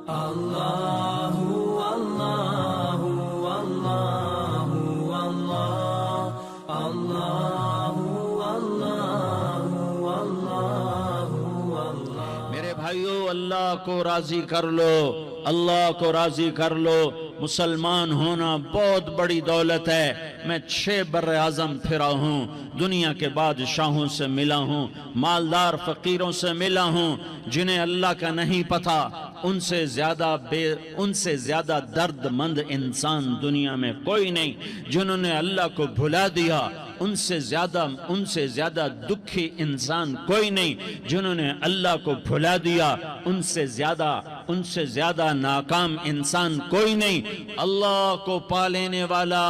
اللہ اللہ اللہ اللہ اللہ اللہ۔ میرے بھائیو، اللہ کو راضی کر لو، اللہ کو راضی کر لو۔ مسلمان ہونا بہت بڑی دولت ہے۔ میں 6 بر اعظم پھرا ہوں، دنیا کے بادشاہوں سے ملا ہوں، مالدار فقیروں سے ملا ہوں، جنہیں اللہ کا نہیں پتہ۔ ان سے زیادہ درد مند انسان دنیا میں کوئی نہیں۔ جنہوں نے اللہ کو بھلا دیا، ان سے زیادہ دکھی انسان کوئی نہیں۔ جنہوں نے اللہ کو بھلا دیا، ان سے زیادہ ناکام انسان کوئی نہیں۔ اللہ کو پا لینے والا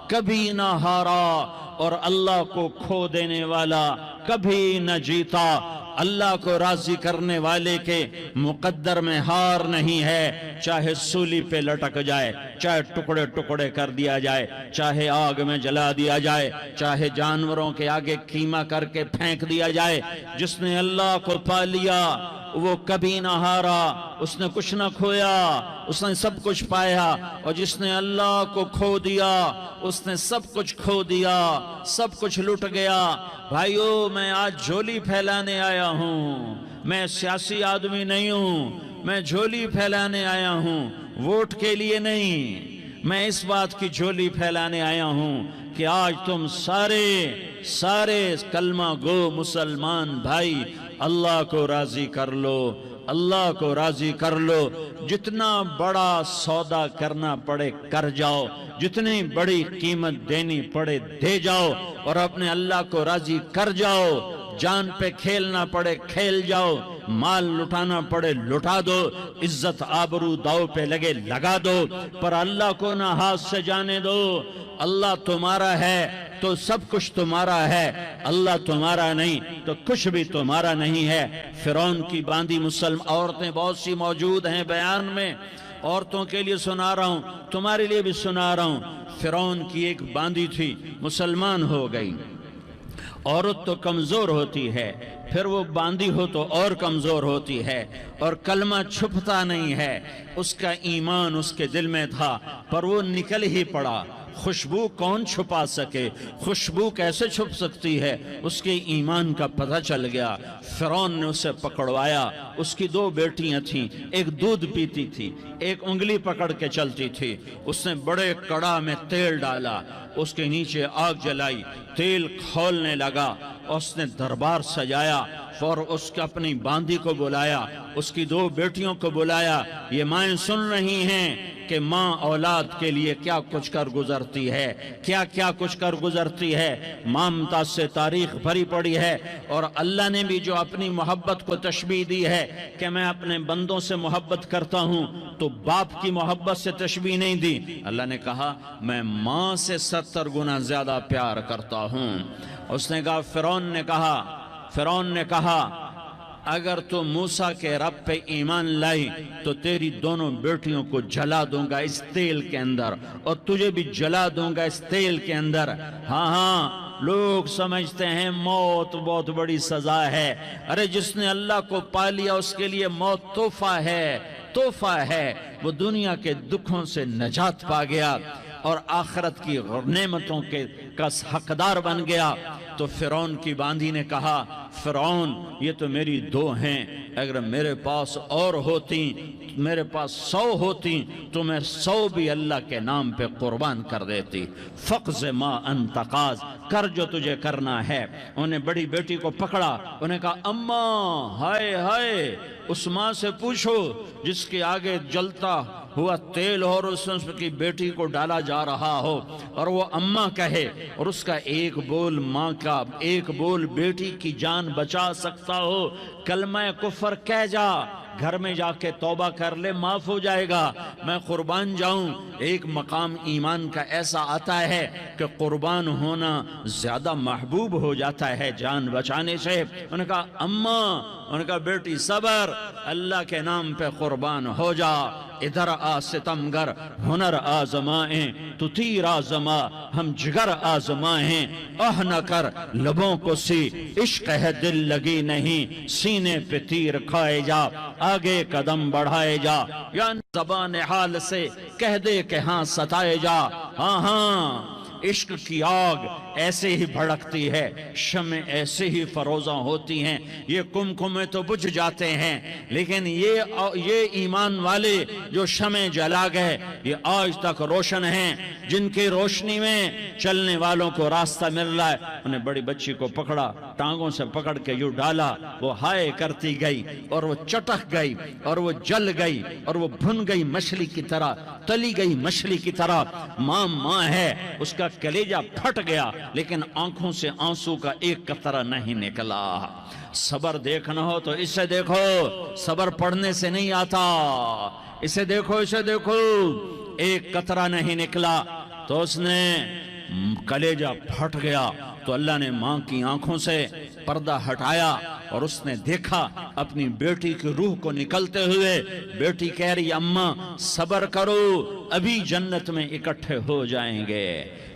کبھی نہ ہارا، اور اللہ کو کھو دینے والا کبھی نہ جیتا۔ اللہ کو راضی کرنے والے کے مقدر میں ہار نہیں ہے، چاہے سولی پہ لٹک جائے، چاہے ٹکڑے ٹکڑے کر دیا جائے، چاہے آگ میں جلا دیا جائے، چاہے جانوروں کے آگے قیمہ کر کے پھینک دیا جائے۔ جس نے اللہ کو پا لیا وہ کبھی نہ ہارا، اس نے کچھ نہ کھویا، اس نے سب کچھ پایا۔ اور جس نے اللہ کو کھو دیا، اس نے سب کچھ کھو دیا، سب کچھ لٹ گیا۔ بھائیو، میں آج جھولی پھیلانے آیا ہوں، میں سیاسی آدمی نہیں ہوں، میں جھولی پھیلانے آیا ہوں، ووٹ کے لیے نہیں۔ میں اس بات کی جھولی پھیلانے آیا ہوں کہ آج تم سارے کلمہ گو مسلمان بھائی اللہ کو راضی کر لو، اللہ کو راضی کر لو۔ جتنا بڑا سودا کرنا پڑے کر جاؤ، جتنی بڑی قیمت دینی پڑے دے جاؤ، اور اپنے اللہ کو راضی کر جاؤ۔ جان پہ کھیلنا پڑے کھیل جاؤ، مال لٹانا پڑے لٹا دو، عزت آبرو داؤ پہ لگے لگا دو، پر اللہ کو نہ ہاتھ سے جانے دو۔ اللہ تمہارا ہے تو سب کچھ تمہارا ہے، اللہ تمہارا نہیں تو کچھ بھی تمہارا نہیں ہے۔ فرعون کی باندھی مسلم عورتیں بہت سی موجود ہیں بیان میں، عورتوں کے لیے سنا رہا ہوں، تمہارے لیے بھی سنا رہا ہوں۔ فرعون کی ایک باندھی تھی، مسلمان ہو گئی۔ عورت تو کمزور ہوتی ہے، پھر وہ باندھی ہو تو اور کمزور ہوتی ہے، اور کلمہ چھپتا نہیں ہے۔ اس کا ایمان اس کے دل میں تھا، پر وہ نکل ہی پڑا۔ خوشبو کون چھپا سکے؟ خوشبو کیسے چھپ سکتی ہے؟ اس کے ایمان کا پتہ چل گیا۔ فرعون نے اسے پکڑوایا۔ اس کی 2 بیٹیاں تھیں، ایک دودھ پیتی تھی، ایک انگلی پکڑ کے چلتی تھی۔ اس نے بڑے کڑاہ میں تیل ڈالا، اس کے نیچے آگ جلائی، تیل کھولنے لگا، اس نے دربار سجایا، اور اس کا اپنی باندھی کو بلایا، اس کی 2 بیٹیوں کو بلایا۔ یہ مائیں سن رہی ہیں کہ ماں اولاد کے لیے کیا کچھ کر گزرتی ہے، کیا کچھ کر گزرتی ہے۔ مامتا سے تاریخ بھری پڑی ہے، اور اللہ نے بھی جو اپنی محبت کو تشبیہ دی ہے کہ میں اپنے بندوں سے محبت کرتا ہوں، تو باپ کی محبت سے تشبیہ نہیں دی۔ اللہ نے کہا میں ماں سے 70 گنا زیادہ پیار کرتا ہوں۔ اس نے کہا، فرعون نے کہا اگر تو موسیٰ کے رب پہ ایمان لائی تو تیری دونوں بیٹیوں کو جلا دوں گا اس تیل کے اندر، اور تجھے بھی جلا دوں گا اس تیل کے اندر۔ ہاں لوگ سمجھتے ہیں موت بہت بڑی سزا ہے۔ ارے جس نے اللہ کو پا لیا اس کے لیے موت تحفہ ہے۔ وہ دنیا کے دکھوں سے نجات پا گیا اور آخرت کی نعمتوں کا حقدار بن گیا۔ تو فرعون کی باندھی نے کہا، فرعون یہ تو میری 2 ہیں، اگر میرے پاس اور ہوتی، میرے پاس 100 ہوتی تو میں 100 بھی اللہ کے نام پہ قربان کر دیتی۔ فقض ما انت قاض، کر جو تجھے کرنا ہے۔ انہیں بڑی بیٹی کو پکڑا، انہیں کہا اماں ہائے اس ماں سے پوچھو جس کے آگے جلتا ہوا تیل اور اس کی بیٹی کو ڈالا جا رہا ہو، اور وہ اماں کہے، اور اس کا ایک بول ماں کا، ایک بول بیٹی کی جان بچا سکتا ہو۔ کلمہ کفر کہہ جا، گھر میں جا کے توبہ کر لے، معاف ہو جائے گا۔ میں قربان جاؤں۔ ایک مقام ایمان کا ایسا آتا ہے کہ قربان ہونا زیادہ محبوب ہو جاتا ہے جان بچانے سے۔ انہوں نے کہا اماں، انہوں نے کہا بیٹی صبر، اللہ کے نام پہ قربان ہو جا۔ ادھر آ ستمگر ہنر آزمائیں، تو تیر آزما ہم جگر آزمائیں۔ نہ کر لبوں کو سی عشق ہے دل لگی نہیں، سینے پہ تیر کھائے جا۔ آگے قدم بڑھائے جا، یا زبان حال سے کہہ دے کہ ہاں ستائے جا، ہاں ہاں عشق کی آگ ایسے ہی بھڑکتی ہے، شمع ایسے ہی فروزاں ہوتی ہیں، یہ کمکمے تو بجھ جاتے ہیں، لیکن یہ ایمان والے جو شمع جلا گئے یہ آج تک روشن ہیں، جن کی روشنی میں چلنے والوں کو راستہ مل رہا ہے۔ انہیں بڑی بچی کو پکڑا، ٹانگوں سے پکڑ کے یوں ڈالا، وہ ہائے کرتی گئی اور وہ چٹک گئی اور وہ جل گئی اور وہ بھن گئی مچھلی کی طرح، تلی گئی مچھلی کی طرح۔ ماں ہے، اس کا کلیجہ پھٹ گیا، لیکن آنکھوں سے آنسو کا ایک قطرہ نہیں نکلا۔ صبر دیکھنا ہو تو اسے دیکھو، صبر پڑھنے سے نہیں آتا، اسے دیکھو، اسے دیکھو، ایک قطرہ نہیں نکلا تو اس نے کلیجہ پھٹ گیا۔ تو اللہ نے ماں کی آنکھوں سے پردہ ہٹایا اور اس نے دیکھا اپنی بیٹی کی روح کو نکلتے ہوئے۔ بیٹی کہہ رہی اماں صبر کرو، ابھی جنت میں اکٹھے ہو جائیں گے۔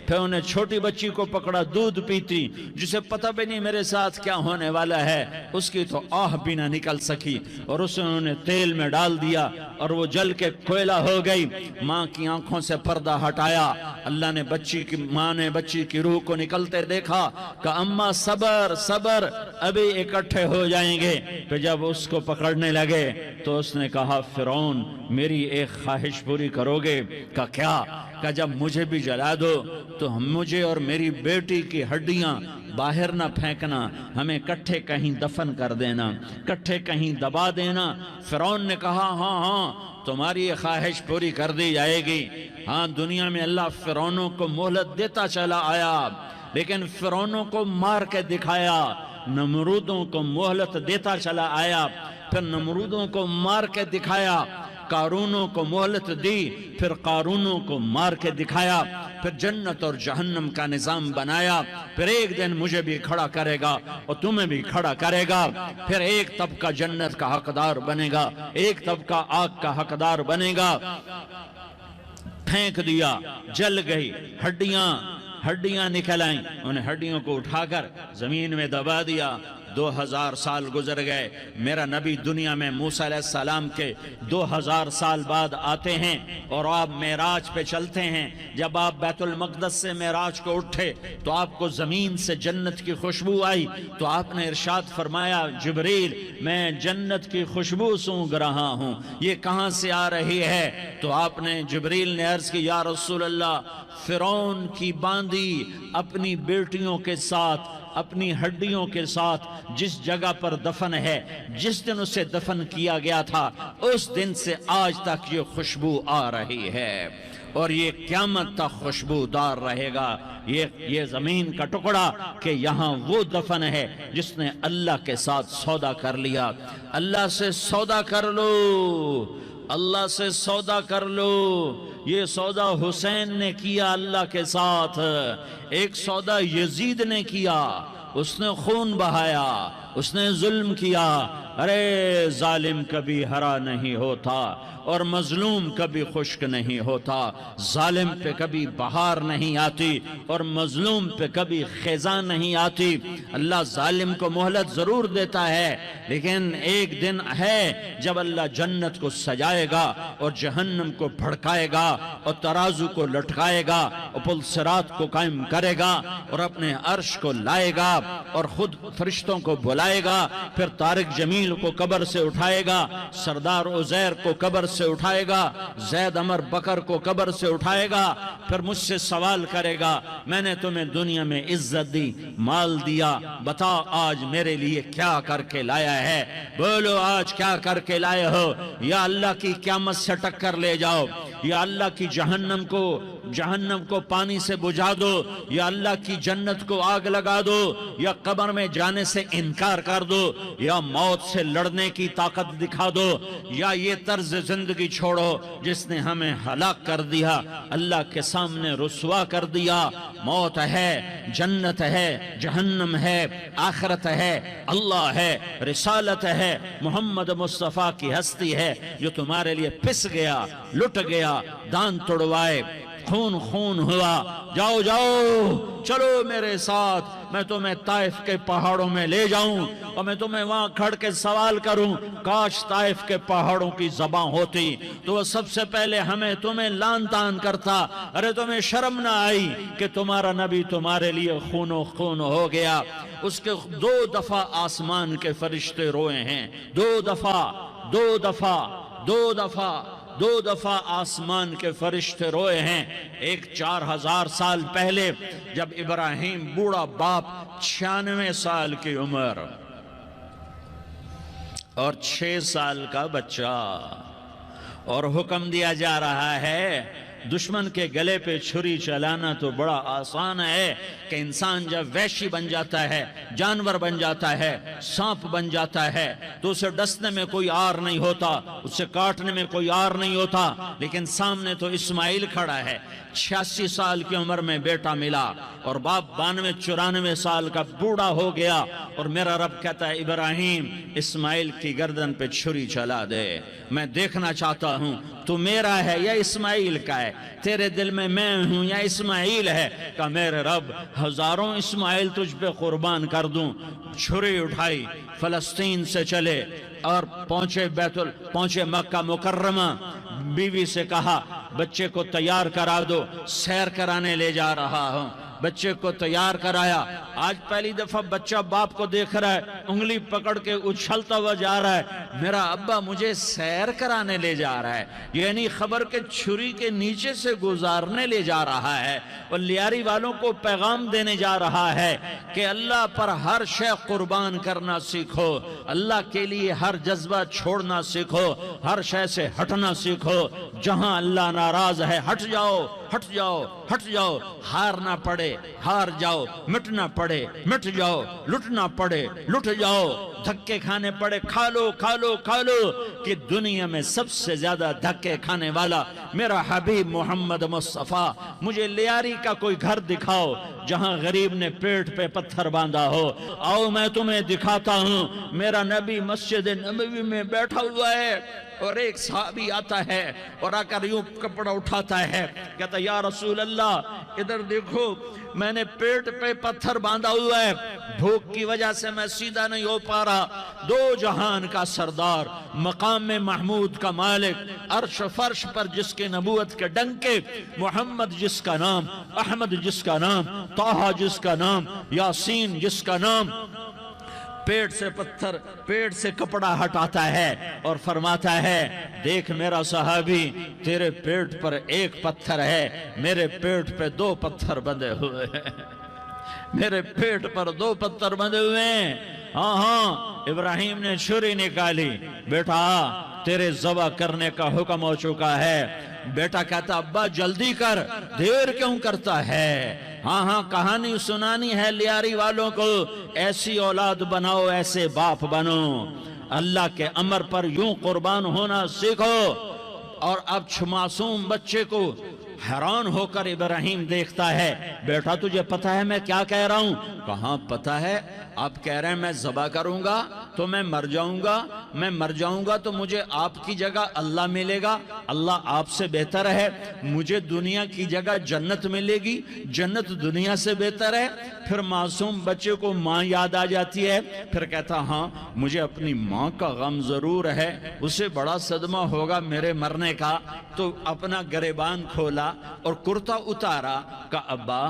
پھر انہیں چھوٹی بچی کو پکڑا، دودھ پیتی، جسے پتہ بھی نہیں میرے ساتھ کیا ہونے والا ہے، اس کی تو آہ بھی نہ نکل سکی، اور اسے انہوں نے تیل میں ڈال دیا اور وہ جل کے کوئلہ ہو گئی۔ ماں کی آنکھوں سے پردہ ہٹایا، اللہ نے ماں نے بچی کی روح کو نکلتے دیکھا کہ اماں صبر صبر، ابھی اکٹھے ہو جائیں گے۔ پھر جب اس کو پکڑنے لگے تو اس نے کہا فرعون میری ایک خواہش پوری کرو گے؟ کہ کیا؟ کہ جب مجھے بھی جلا دو تو مجھے اور میری بیٹی کی ہڈیاں باہر نہ پھینکنا، ہمیں کٹھے کہیں دفن کر دینا، کٹھے کہیں دبا دینا۔ فرعون نے کہا ہاں ہاں تمہاری یہ خواہش پوری کر دی جائے گی۔ ہاں دنیا میں اللہ فرعونوں کو مہلت دیتا چلا آیا، لیکن فرعونوں کو مار کے دکھایا، نمرودوں کو مہلت دیتا چلا آیا، پھر نمرودوں کو مار کے دکھایا، قارونوں کو مہلت دی، پھر قارونوں کو مار کے دکھایا، پھر جنت اور جہنم کا نظام بنایا، پھر ایک دن مجھے بھی کھڑا کرے گا اور تمہیں بھی کھڑا کرے گا، پھر ایک طبقہ جنت کا حقدار بنے گا، ایک طبقہ آگ کا حقدار بنے گا۔ پھینک دیا، جل گئی، ہڈیاں نکل آئیں، انہیں ہڈیوں کو اٹھا کر زمین میں دبا دیا۔ 2000 سال گزر گئے، میرا نبی دنیا میں موسیٰ علیہ السلام کے 2000 سال بعد آتے ہیں اور آپ معراج پہ چلتے ہیں۔ جب آپ بیت المقدس سے معراج کو اٹھے تو آپ کو زمین سے جنت کی خوشبو آئی، تو آپ نے ارشاد فرمایا جبریل میں جنت کی خوشبو سونگ رہا ہوں، یہ کہاں سے آ رہی ہے؟ تو آپ نے جبریل نے عرض کی یا رسول اللہ فرعون کی باندی اپنی بیٹیوں کے ساتھ، اپنی ہڈیوں کے ساتھ جس جگہ پر دفن ہے، جس دن اسے دفن کیا گیا تھا اس دن سے آج تک یہ خوشبو آ رہی ہے، اور یہ قیامت تک خوشبودار رہے گا۔ یہ زمین کا ٹکڑا کہ یہاں وہ دفن ہے جس نے اللہ کے ساتھ سودا کر لیا۔ اللہ سے سودا کر لو، اللہ سے سودا کر لو۔ یہ سودا حسین نے کیا اللہ کے ساتھ، ایک سودا یزید نے کیا، اس نے خون بہایا، اس نے ظلم کیا۔ ارے ظالم کبھی ہرا نہیں ہوتا اور مظلوم کبھی خشک نہیں ہوتا، ظالم پہ کبھی بہار نہیں آتی اور مظلوم پہ کبھی خزاں نہیں آتی۔ اللہ ظالم کو مہلت ضرور دیتا ہے، لیکن ایک دن ہے جب اللہ جنت کو سجائے گا اور جہنم کو بھڑکائے گا اور ترازو کو لٹکائے گا اور پل صراط کو قائم کرے گا اور اپنے عرش کو لائے گا اور خود فرشتوں کو بلائے گا، پھر طارق جمیل کو قبر سے اٹھائے گا، سردار عزیر کو قبر سے اٹھائے گا، زید عمر بکر کو قبر سے اٹھائے گا، پھر مجھ سے سوال کرے گا میں نے تمہیں دنیا میں عزت دی، مال دیا، بتا آج میرے لیے کیا کر کے لایا ہے؟ بولو آج کیا کر کے لائے ہو؟ یا اللہ کی قیامت سے ٹکر لے جاؤ، یا اللہ کی جہنم کو پانی سے بجھا دو، یا اللہ کی جنت کو آگ لگا دو، یا قبر میں جانے سے انکار کر دو، یا موت سے لڑنے کی طاقت دکھا دو، یا یہ طرز زندگی چھوڑو جس نے ہمیں ہلاک کر دیا، اللہ کے سامنے رسوا کر دیا۔ موت ہے، جنت ہے، جہنم ہے، آخرت ہے، اللہ ہے، رسالت ہے، محمد مصطفیٰ کی ہستی ہے جو تمہارے لیے پس گیا، لٹ گیا، دان توڑوائے، خون ہوا۔ جاؤ چلو میرے ساتھ، میں تمہیں طائف کے پہاڑوں میں لے جاؤں اور میں تمہیں وہاں کھڑ کے سوال کروں، کاش طائف کے پہاڑوں کی زبان ہوتی تو وہ سب سے پہلے ہمیں تمہیں لان تان کرتا۔ ارے تمہیں شرم نہ آئی کہ تمہارا نبی تمہارے لیے خون و خون ہو گیا؟ اس کے 2 دفعہ آسمان کے فرشتے روئے ہیں، 2 دفعہ آسمان کے فرشتے روئے ہیں۔ ایک 4000 سال پہلے جب ابراہیم بوڑھا باپ 96 سال کی عمر اور 6 سال کا بچہ، اور حکم دیا جا رہا ہے دشمن کے گلے پہ چھری چلانا تو بڑا آسان ہے کہ انسان جب وحشی بن جاتا ہے، جانور بن جاتا ہے، سانپ بن جاتا ہے تو اسے ڈسنے میں کوئی آر نہیں ہوتا، اسے کاٹنے میں کوئی آر نہیں ہوتا، لیکن سامنے تو اسماعیل کھڑا ہے، 86 سال کی عمر میں بیٹا ملا اور باپ 92-94 سال کا بوڑھا ہو گیا، اور میرا رب کہتا ہے ابراہیم اسماعیل کی گردن پہ چھری چلا دے، میں دیکھنا چاہتا ہوں تو میرا ہے یا اسماعیل کا ہے، تیرے دل میں ہوں یا اسماعیل ہے؟ کہ میرے رب ہزاروں اسماعیل تجھ پہ قربان کر دوں۔ چھری اٹھائی، فلسطین سے چلے اور پہنچے مکہ مکرمہ، بیوی سے کہا بچے کو تیار کرا دو، سیر کرانے لے جا رہا ہوں۔ بچے کو تیار کرایا، آج پہلی دفعہ بچہ باپ کو دیکھ رہا ہے، انگلی پکڑ کے اچھلتا ہوا جا رہا ہے، میرا ابا مجھے سیر کرانے لے جا رہا ہے، یعنی خبر کے چھری کے نیچے سے گزارنے لے جا رہا ہے، اور لیاری والوں کو پیغام دینے جا رہا ہے کہ اللہ پر ہر شے قربان کرنا سیکھو، اللہ کے لیے ہر جذبہ چھوڑنا سیکھو، ہر شے سے ہٹنا سیکھو، جہاں اللہ ناراض ہے ہٹ جاؤ، ہٹ جاؤ، ہٹ جاؤ، ہار نہ پڑے ہار جاؤ، مٹنا پڑے مٹ جاؤ، لٹنا پڑے لٹ جاؤ، دھکے کھانے پڑے کھا لو کھا لو کھا لو، کہ دنیا میں سب سے زیادہ دھکے کھانے والا میرا حبیب محمد مصطفیٰ۔ مجھے لیاری کا کوئی گھر دکھاؤ جہاں غریب نے پیٹ پہ پتھر باندھا ہو، آؤ میں تمہیں دکھاتا ہوں۔ میرا نبی مسجد نبوی میں بیٹھا ہوا ہے اور ایک صحابی آتا ہے اور آ کر یوں کپڑا اٹھاتا ہے، کہتا یا رسول اللہ ادھر دیکھو، میں نے پیٹ پہ پتھر باندھا ہوا ہے، بھوک کی وجہ سے میں سیدھا نہیں ہو پا رہا۔ 2 جہان کا سردار، مقام محمود کا مالک، عرش فرش پر جس کے نبوت کے ڈنکے، محمد جس کا نام، احمد جس کا نام، طٰہٰ جس کا نام، یاسین جس کا نام، پیٹ سے کپڑا ہٹاتا ہے اور فرماتا ہے دیکھ میرا صحابی، تیرے پیٹ پر 1 پتھر ہے، میرے پیٹ پہ 2 پتھر بندھے ہوئے ہیں، میرے پیٹ پر 2 پتھر بندھے ہوئے ہیں۔ ہاں ابراہیم نے چھری نکالی، بیٹا تیرے ذبح کرنے کا حکم ہو چکا ہے۔ بیٹا کہتا ابا جلدی کر، دیر کیوں کرتا ہے؟ ہاں کہانی سنانی ہے لیاری والوں کو، ایسی اولاد بناؤ، ایسے باپ بنو، اللہ کے امر پر یوں قربان ہونا سیکھو۔ اور اب معصوم بچے کو حیران ہو کر ابراہیم دیکھتا ہے، بیٹا تجھے پتہ ہے میں کیا کہہ رہا ہوں؟ کہاں پتہ ہے، آپ کہہ رہے ہیں میں ذبح کروں گا تو میں مر جاؤں گا، میں مر جاؤں گا تو مجھے آپ کی جگہ اللہ ملے گا، اللہ آپ سے بہتر ہے، مجھے دنیا کی جگہ جنت ملے گی، جنت دنیا سے بہتر ہے۔ پھر معصوم بچے کو ماں یاد آ جاتی ہے، پھر کہتا ہاں مجھے اپنی ماں کا غم ضرور ہے، اسے بڑا صدمہ ہوگا میرے مرنے کا۔ تو اپنا گریبان کھولا اور کرتا اتارا، کہ ابا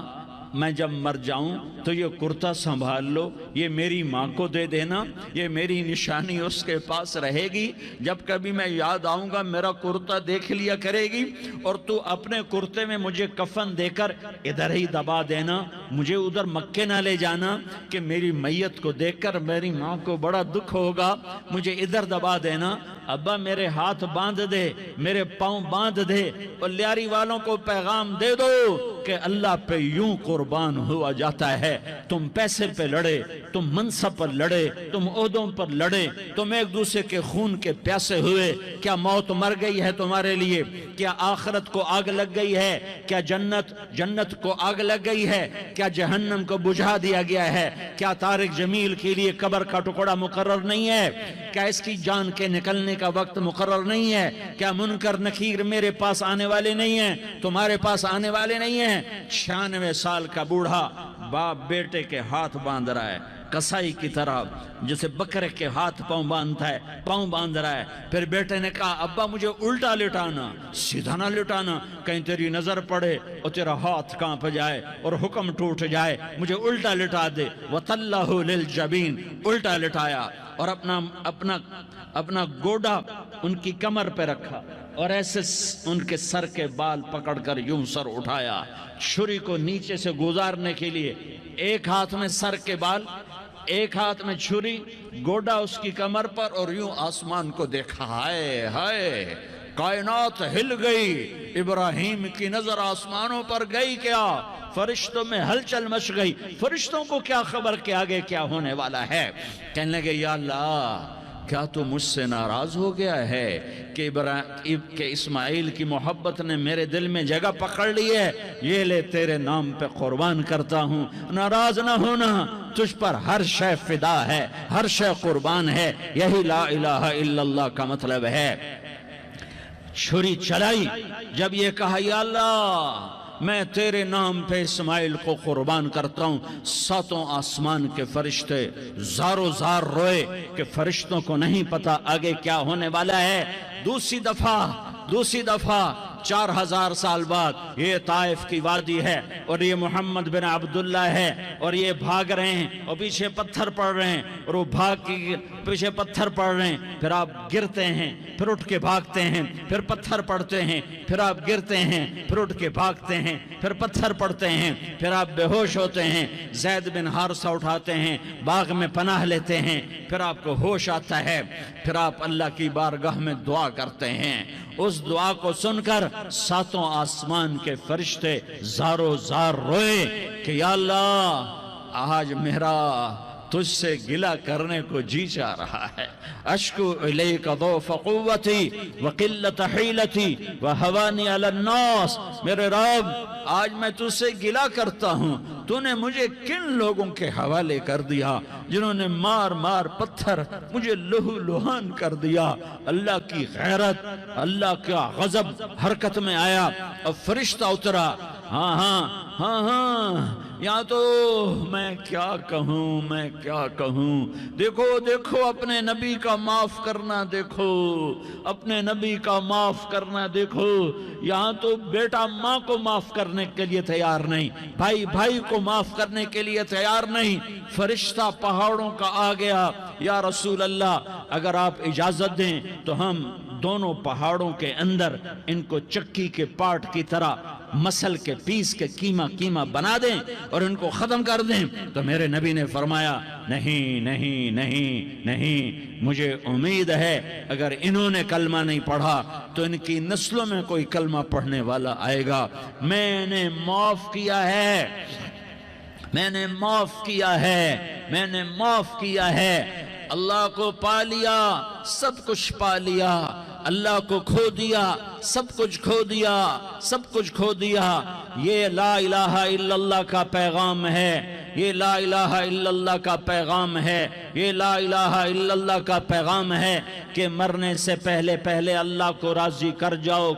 میں جب مر جاؤں تو یہ کرتا سنبھال لو، یہ میری ماں کو دے دینا، یہ میری نشانی اس کے پاس رہے گی، جب کبھی میں یاد آؤں گا میرا کرتا دیکھ لیا کرے گی، اور تو اپنے کرتے میں مجھے کفن دے کر ادھر ہی دبا دینا، مجھے ادھر مکے نہ لے جانا کہ میری میت کو دیکھ کر میری ماں کو بڑا دکھ ہوگا، مجھے ادھر دبا دینا۔ ابا میرے ہاتھ باندھ دے، میرے پاؤں باندھ دے، اور لیاری والوں کو پیغام دے دو کہ اللہ پہ یوں قربان ہوا جاتا ہے۔ تم پیسے پہ لڑے، تم منصب پر لڑے، تم عہدوں پر لڑے، تم ایک دوسرے کے خون کے پیاسے ہوئے، کیا موت مر گئی ہے تمہارے لیے؟ کیا آخرت کو آگ لگ گئی ہے؟ کیا جنت کو آگ لگ گئی ہے؟ کیا جہنم کو بجھا دیا گیا ہے؟ کیا طارق جمیل کے لیے قبر کا ٹکڑا مقرر نہیں ہے؟ کیا اس کی جان کے نکلنے کا وقت مقرر نہیں ہے؟ کیا منکر نکیر میرے پاس آنے والے نہیں ہیں، تمہارے پاس آنے والے نہیں ہیں؟ 96 سال کا بوڑھا باپ بیٹے کے ہاتھ باندھ رہا ہے کسائی کی طرح، جسے بکرے کے ہاتھ پاؤں باندھتا ہے، پاؤں باندھ رہا ہے۔ پھر بیٹے نے کہا ابا مجھے الٹا لٹانا، سیدھا نہ لٹانا، کہیں تیری نظر پڑے اور تیرا ہاتھ کانپ جائے اور حکم ٹوٹ جائے، مجھے الٹا لٹا دے۔ وَتَلَّهُ لِلْجَبِينِ، الٹا لٹایا اور اپنا گوڈا ان کی کمر پہ رکھا اور ایسے ان کے سر کے بال پکڑ کر یوں سر اٹھایا، چھری کو نیچے سے گزارنے کے لیے، ایک ہاتھ میں سر کے بال، ایک ہاتھ میں چھری، گوڈا اس کی کمر پر، اور یوں آسمان کو دیکھا۔ ہائے ہائے، کائنات ہل گئی، ابراہیم کی نظر آسمانوں پر گئی کیا؟ فرشتوں میں ہلچل مچ گئی۔ فرشتوں کو کیا خبر کہ آگے کیا ہونے والا ہے؟ کہنے لگے یا اللہ، کیا تو مجھ سے ناراض ہو گیا ہے کہ اسماعیل کی محبت نے میرے دل میں جگہ پکڑ لی ہے؟ یہ لے تیرے نام پہ قربان کرتا ہوں، ناراض نہ ہونا، تجھ پر ہر شے فدا ہے، ہر شے قربان ہے۔ یہی لا الہ الا اللہ کا مطلب ہے۔ چھری چلائی، جب یہ کہا یا اللہ میں تیرے نام پہ اسماعیل کو قربان کرتا ہوں، ساتوں آسمان کے فرشتے زارو زار روئے کہ فرشتوں کو نہیں پتا آگے کیا ہونے والا ہے۔ دوسری دفعہ 4000 سال بعد یہ طائف کی وادی ہے اور یہ محمد بن عبداللہ ہے اور یہ بھاگ رہے ہیں اور پیچھے پتھر پڑ رہے ہیں اور وہ بھاگ کے پیچھے پتھر پڑ رہے ہیں، پھر آپ گرتے ہیں، پھر اٹھ کے بھاگتے ہیں، پھر پتھر پڑتے ہیں، پھر آپ گرتے ہیں، پھر اٹھ کے بھاگتے ہیں، پھر پتھر پڑتے ہیں، پھر آپ بے ہوش ہوتے ہیں، زید بن حارثہ اٹھاتے ہیں، باغ میں پناہ لیتے ہیں، پھر آپ کو ہوش آتا ہے، پھر آپ اللہ کی بارگاہ میں دعا کرتے ہیں۔ اس دعا کو سن کر ساتوں آسمان کے فرشتے زارو زار روئے کہ یا اللہ آج میرا تجھ سے گلہ کرنے کو جی چاہ رہا ہے۔ اشکو الیک ضعف قوتی وقلت حیلتی وہوانی علی الناس، میرے رب آج میں تجھ سے گلہ کرتا ہوں، تو نے مجھے کن لوگوں کے حوالے کر دیا جنہوں نے مار مار پتھر مجھے لہو لہان کر دیا۔ اللہ کی غیرت، اللہ کا غضب حرکت میں آیا اور فرشتہ اترا۔ ہاں یا تو میں کیا کہوں، دیکھو اپنے نبی کا معاف کرنا، دیکھو اپنے نبی کا معاف کرنا، دیکھو یہاں تو بیٹا ماں کو معاف کرنے کے لیے تیار نہیں، بھائی کو معاف کرنے کے لیے تیار نہیں۔ فرشتہ پہاڑوں کا آ گیا، یا رسول اللہ اگر آپ اجازت دیں تو ہم دونوں پہاڑوں کے اندر ان کو چکی کے پاٹ کی طرح مسل کے پیس کے کیما بنا دیں اور ان کو ختم کر دیں۔ تو میرے نبی نے فرمایا نہیں، مجھے امید ہے اگر انہوں نے کلمہ نہیں پڑھا تو ان کی نسلوں میں کوئی کلمہ پڑھنے والا آئے گا۔ میں نے معاف کیا ہے، اللہ کو پا لیا، سب کچھ پا لیا، اللہ کو کھو دیا، سب کچھ کھو دیا۔ یہ لا الہ الا اللہ کا پیغام ہے، یہ لا الہ الا اللہ کا پیغام ہے، یہ لا الہ الا اللہ کا پیغام ہے کہ مرنے سے پہلے اللہ کو راضی کر جاؤ۔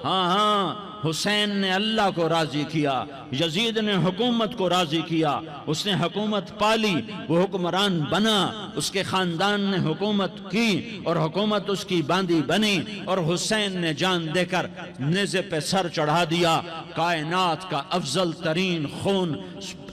ہاں حسین نے اللہ کو راضی کیا، یزید نے حکومت کو راضی کیا، اس نے حکومت پالی، وہ حکمران بنا، اس کے خاندان نے حکومت کی اور حکومت اس کی باندھی بنی، اور حسین نے جان دے کر نیزے پہ سر چڑھا دیا۔ کائنات کا افضل ترین خون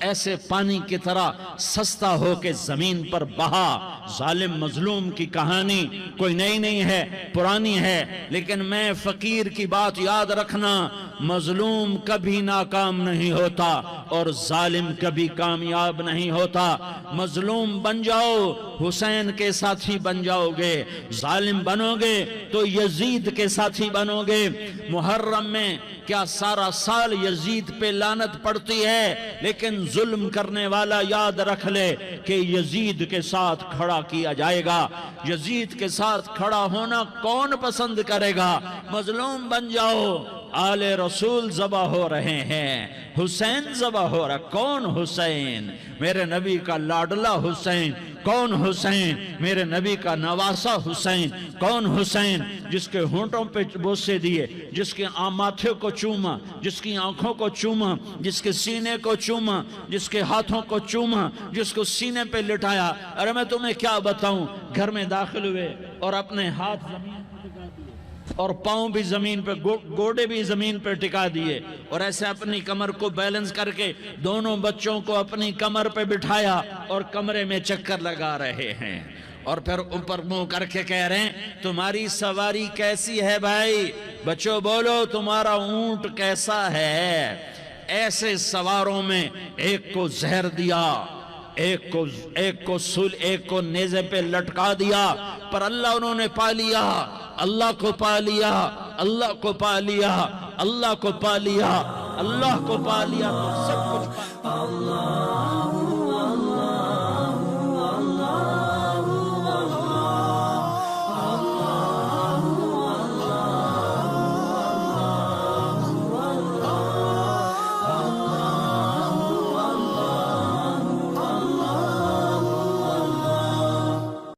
ایسے پانی کی طرح سستا ہو کے زمین پر بہا۔ ظالم مظلوم کی کہانی کوئی نئی نہیں ہے، پرانی ہے، لیکن میں فقیر کی بات یاد رکھنا، مظلوم کبھی ناکام نہیں ہوتا اور ظالم کبھی کامیاب نہیں ہوتا۔ مظلوم بن جاؤ حسین کے ساتھی بن جاؤ گے، ظالم بنو گے تو یزید کے ساتھی بنو گے۔ محرم میں کیا سارا سال یزید پہ لعنت پڑتی ہے، لیکن ظلم کرنے والا یاد رکھ لے کہ یزید کے ساتھ کھڑا کیا جائے گا۔ یزید کے ساتھ کھڑا ہونا کون پسند کرے گا؟ مظلوم بن جاؤ، آل رسول ذبح ہو رہے ہیں، حسین ذبح ہو رہا۔ کون حسین؟ میرے نبی کا لاڈلا حسین۔ کون حسین؟ میرے نبی کا نواسا حسین۔ کون حسین؟ جس کے ہونٹوں پہ بوسے دیے، جس کے ماتھے کو چوما، جس کی آنکھوں کو چوما، جس کے سینے کو چوما، جس کے ہاتھوں کو چوما، جس کو سینے پہ لٹایا۔ ارے میں تمہیں کیا بتاؤں، گھر میں داخل ہوئے اور اپنے ہاتھ زمین پہ ٹکا دیے اور پاؤں بھی زمین پہ، گوڑے بھی زمین پہ ٹکا دیے، اور ایسے اپنی کمر کو بیلنس کر کے دونوں بچوں کو اپنی کمر پہ بٹھایا اور کمرے میں چکر لگا رہے ہیں، اور پھر اوپر منہ کر کے کہہ رہے ہیں تمہاری سواری کیسی ہے بھائی؟ بچوں بولو تمہارا اونٹ کیسا ہے؟ ایسے سواروں میں ایک کو زہر دیا، ایک کو نیزے پہ لٹکا دیا، پر اللہ انہوں نے پا لیا، اللہ کو پا لیا، اللہ کو پا لیا، اللہ کو پا لیا، اللہ کو پا لیا، تو سب کچھ پا لیا۔